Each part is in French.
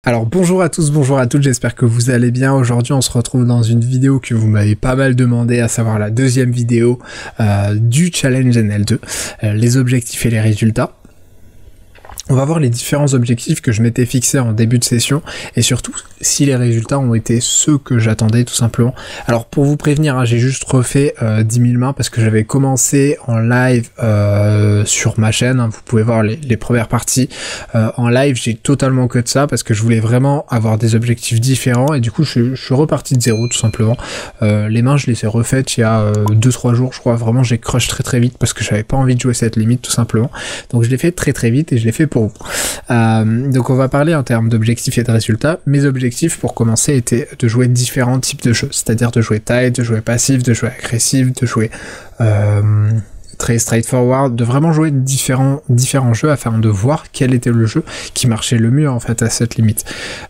Alors bonjour à tous, bonjour à toutes, j'espère que vous allez bien. Aujourd'hui on se retrouve dans une vidéo que vous m'avez pas mal demandé, à savoir la deuxième vidéo du challenge NL2, les objectifs et les résultats. On va voir les différents objectifs que je m'étais fixés en début de session et surtout si les résultats ont été ceux que j'attendais tout simplement. Alors pour vous prévenir, hein, j'ai juste refait 10 000 mains parce que j'avais commencé en live sur ma chaîne, hein, vous pouvez voir les premières parties. En live j'ai totalement que de ça parce que je voulais vraiment avoir des objectifs différents et du coup je suis reparti de zéro tout simplement. Les mains je les ai refaites il y a 2-3 jours je crois, vraiment j'ai crush très vite parce que j'avais pas envie de jouer cette limite tout simplement. Donc je l'ai fait très vite et je l'ai fait pour vous. Donc on va parler en termes d'objectifs et de résultats. Mes objectifs pour commencer étaient de jouer différents types de jeux, c'est-à-dire de jouer tight, de jouer passif, de jouer agressif, de jouer très straightforward, de vraiment jouer différents jeux afin de voir quel était le jeu qui marchait le mieux en fait à cette limite.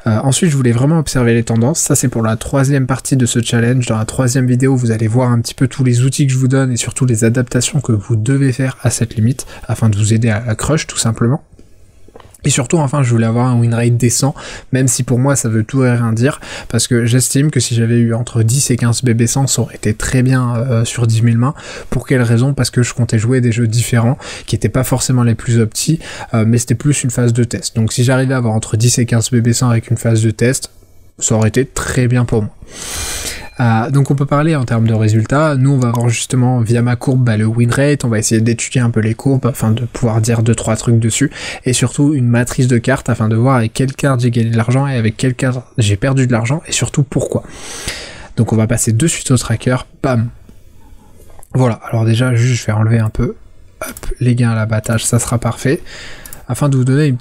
Ensuite je voulais vraiment observer les tendances, ça c'est pour la troisième partie de ce challenge. Dans la troisième vidéo vous allez voir un petit peu tous les outils que je vous donne et surtout les adaptations que vous devez faire à cette limite afin de vous aider à crush tout simplement. Et surtout, enfin, je voulais avoir un win rate décent, même si pour moi ça veut tout et rien dire, parce que j'estime que si j'avais eu entre 10 et 15 BB100, ça aurait été très bien sur 10 000 mains. Pour quelle raison? Parce que je comptais jouer des jeux différents, qui n'étaient pas forcément les plus optis, mais c'était plus une phase de test. Donc si j'arrivais à avoir entre 10 et 15 BB100 avec une phase de test, ça aurait été très bien pour moi. Donc on peut parler en termes de résultats. Nous on va voir justement via ma courbe le win rate, on va essayer d'étudier un peu les courbes afin de pouvoir dire 2-3 trucs dessus et surtout une matrice de cartes afin de voir avec quelle carte j'ai gagné de l'argent et avec quelle carte j'ai perdu de l'argent et surtout pourquoi. Donc on va passer de suite au tracker, bam. Voilà, alors déjà juste je vais enlever un peu les gains à l'abattage, ça sera parfait afin de vous donner une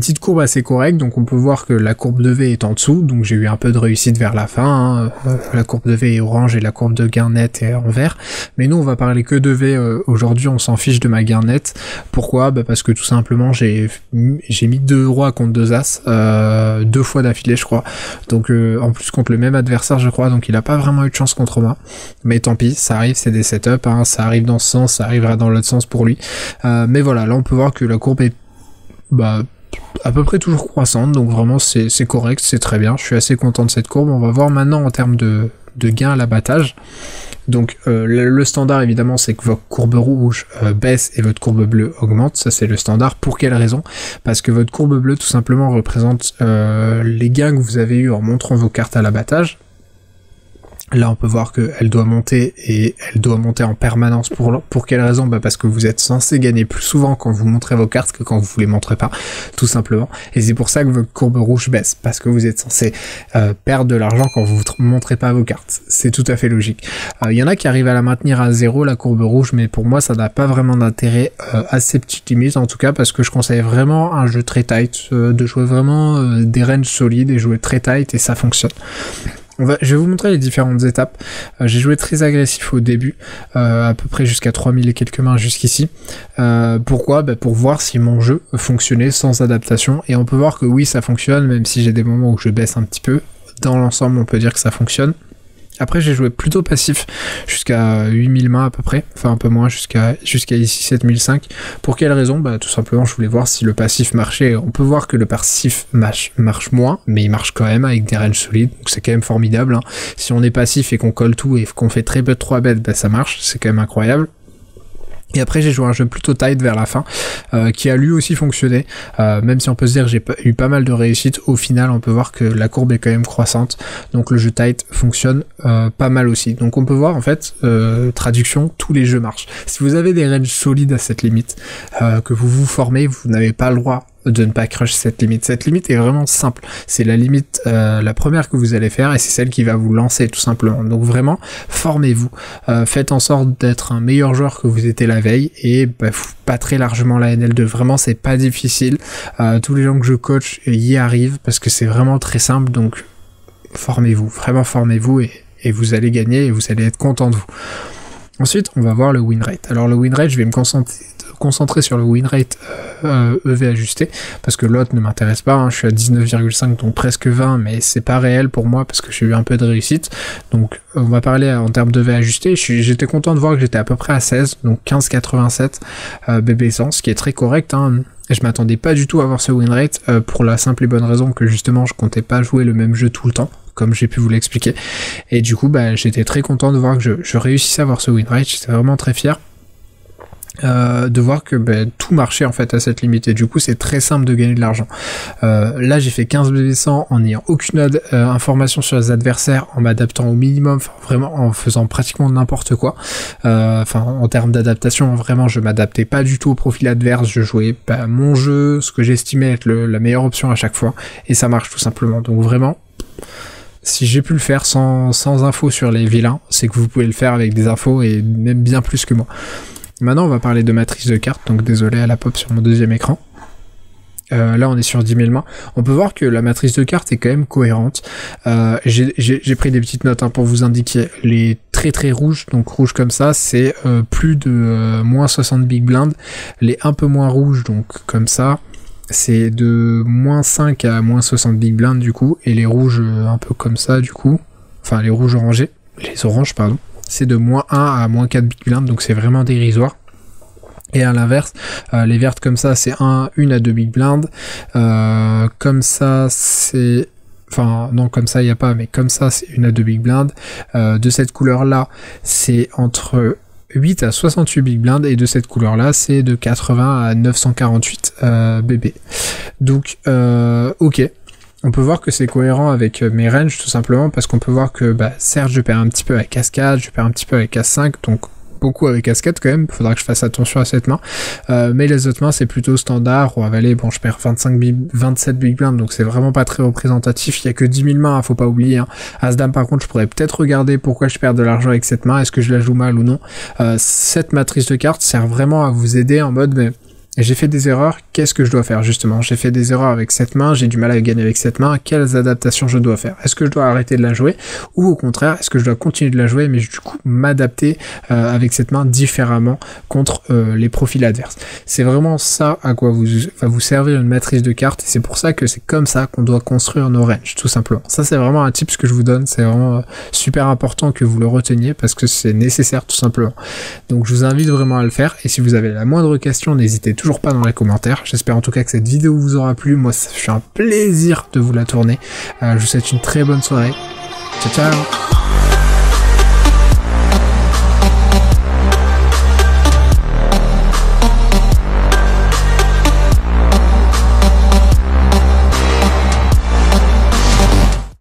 petite courbe assez correcte. Donc on peut voir que la courbe de V est en dessous, donc j'ai eu un peu de réussite vers la fin, hein. La courbe de V est orange et la courbe de gain net est en vert, mais nous on va parler que de V aujourd'hui, on s'en fiche de ma gain net. Pourquoi? Parce que tout simplement j'ai mis 2 rois contre 2 as, 2 fois d'affilée je crois, donc en plus contre le même adversaire je crois, donc il a pas vraiment eu de chance contre moi, mais tant pis, ça arrive, c'est des setups, hein. Ça arrive dans ce sens, ça arrivera dans l'autre sens pour lui, mais voilà, là on peut voir que la courbe est à peu près toujours croissante, donc vraiment c'est correct, c'est très bien, je suis assez content de cette courbe. On va voir maintenant en termes de gain à l'abattage. Donc le standard évidemment c'est que votre courbe rouge baisse et votre courbe bleue augmente, ça c'est le standard. Pour quelle raison? Parce que votre courbe bleue tout simplement représente les gains que vous avez eu en montrant vos cartes à l'abattage. Là on peut voir qu'elle doit monter et elle doit monter en permanence. Pour quelle raison? Parce que vous êtes censé gagner plus souvent quand vous montrez vos cartes que quand vous les montrez pas, tout simplement. Et c'est pour ça que votre courbe rouge baisse, parce que vous êtes censé perdre de l'argent quand vous montrez pas vos cartes. C'est tout à fait logique. Il y en a qui arrivent à la maintenir à 0 la courbe rouge, mais pour moi ça n'a pas vraiment d'intérêt à ces petites limites, en tout cas parce que je conseille vraiment un jeu très tight, de jouer vraiment des ranges solides et jouer très tight et ça fonctionne. Je vais vous montrer les différentes étapes. J'ai joué très agressif au début, à peu près jusqu'à 3000 et quelques mains jusqu'ici. Pourquoi? Pour voir si mon jeu fonctionnait sans adaptation. Et on peut voir que oui, ça fonctionne, même si j'ai des moments où je baisse un petit peu. Dans l'ensemble, on peut dire que ça fonctionne. Après j'ai joué plutôt passif jusqu'à 8000 mains à peu près, enfin un peu moins, jusqu'à ici 7005. Pour quelle raison? Tout simplement je voulais voir si le passif marchait. On peut voir que le passif marche moins, mais il marche quand même avec des ranges solides, donc c'est quand même formidable, hein. Si on est passif et qu'on colle tout et qu'on fait très peu de 3 bêtes, ça marche, c'est quand même incroyable. Et après j'ai joué un jeu plutôt tight vers la fin, qui a lui aussi fonctionné, même si on peut se dire que j'ai eu pas mal de réussite, au final on peut voir que la courbe est quand même croissante, donc le jeu tight fonctionne pas mal aussi. Donc on peut voir en fait, traduction, tous les jeux marchent. Si vous avez des ranges solides à cette limite, que vous vous formez, vous n'avez pas le droit de ne pas crush cette limite. Cette limite est vraiment simple. C'est la limite, la première que vous allez faire et c'est celle qui va vous lancer tout simplement. Donc vraiment, formez-vous. Faites en sorte d'être un meilleur joueur que vous étiez la veille et vous battrez largement la NL2. Vraiment, c'est pas difficile. Tous les gens que je coach y arrivent parce que c'est vraiment très simple. Donc formez-vous. Vraiment formez-vous et vous allez gagner et vous allez être content de vous. Ensuite, on va voir le win rate. Alors le win rate, je vais me concentrer sur le win rate EV ajusté, parce que l'autre ne m'intéresse pas, hein. Je suis à 19,5, donc presque 20, mais c'est pas réel pour moi, parce que j'ai eu un peu de réussite. Donc on va parler en termes d'EV ajusté. J'étais content de voir que j'étais à peu près à 16, donc 15,87 BB 100, ce qui est très correct, hein. Je m'attendais pas du tout à avoir ce win rate, pour la simple et bonne raison que justement je comptais pas jouer le même jeu tout le temps, comme j'ai pu vous l'expliquer. Et du coup, j'étais très content de voir que je réussissais à avoir ce win rate. J'étais vraiment très fier de voir que tout marchait en fait à cette limite, et du coup c'est très simple de gagner de l'argent. Là j'ai fait 15 BB100 en n'ayant aucune information sur les adversaires, en m'adaptant au minimum, vraiment en faisant pratiquement n'importe quoi. En termes d'adaptation, vraiment je m'adaptais pas du tout au profil adverse, je jouais mon jeu, ce que j'estimais être la meilleure option à chaque fois, et ça marche tout simplement. Donc vraiment, si j'ai pu le faire sans infos sur les vilains, c'est que vous pouvez le faire avec des infos, et même bien plus que moi. Maintenant, on va parler de matrice de cartes, donc désolé à la pop sur mon deuxième écran. Là, on est sur 10 000 mains. On peut voir que la matrice de cartes est quand même cohérente. J'ai pris des petites notes pour vous indiquer. Les très rouges, donc rouge comme ça, c'est plus de moins 60 big blind. Les un peu moins rouges, donc comme ça, c'est de moins 5 à moins 60 big blind du coup. Et les rouges un peu comme ça du coup, enfin les rouges orangés, les oranges pardon, c'est de moins 1 à moins 4 big blind, donc c'est vraiment dérisoire. Et à l'inverse, les vertes comme ça, c'est 1 à 2 big blind. Comme ça, c'est... Enfin, non, comme ça, il n'y a pas, mais comme ça, c'est 1 à 2 big blind. De cette couleur-là, c'est entre 8 à 68 big blind. Et de cette couleur-là, c'est de 80 à 948 BB. Donc, ok. On peut voir que c'est cohérent avec mes ranges, tout simplement, parce qu'on peut voir que, certes, je perds un petit peu avec Cascade, je perds un petit peu avec As5, donc beaucoup avec Cascade quand même, il faudra que je fasse attention à cette main, mais les autres mains c'est plutôt standard. Roi Valet, bon je perds 27 big blind, donc c'est vraiment pas très représentatif, il y a que 10 000 mains, faut pas oublier, hein. As-Dame par contre je pourrais peut-être regarder pourquoi je perds de l'argent avec cette main, est-ce que je la joue mal ou non. Cette matrice de cartes sert vraiment à vous aider en mode, mais j'ai fait des erreurs, qu'est-ce que je dois faire justement? J'ai fait des erreurs avec cette main, j'ai du mal à gagner avec cette main, quelles adaptations je dois faire? Est-ce que je dois arrêter de la jouer? Ou au contraire, est-ce que je dois continuer de la jouer, mais du coup m'adapter avec cette main différemment contre les profils adverses? C'est vraiment ça à quoi va vous servir une matrice de cartes, et c'est pour ça que c'est comme ça qu'on doit construire nos ranges, tout simplement. Ça c'est vraiment un tip que je vous donne, c'est vraiment super important que vous le reteniez, parce que c'est nécessaire tout simplement. Donc je vous invite vraiment à le faire, et si vous avez la moindre question, n'hésitez toujours pas dans les commentaires. J'espère en tout cas que cette vidéo vous aura plu. Moi, ça fait un plaisir de vous la tourner. Je vous souhaite une très bonne soirée. Ciao, ciao!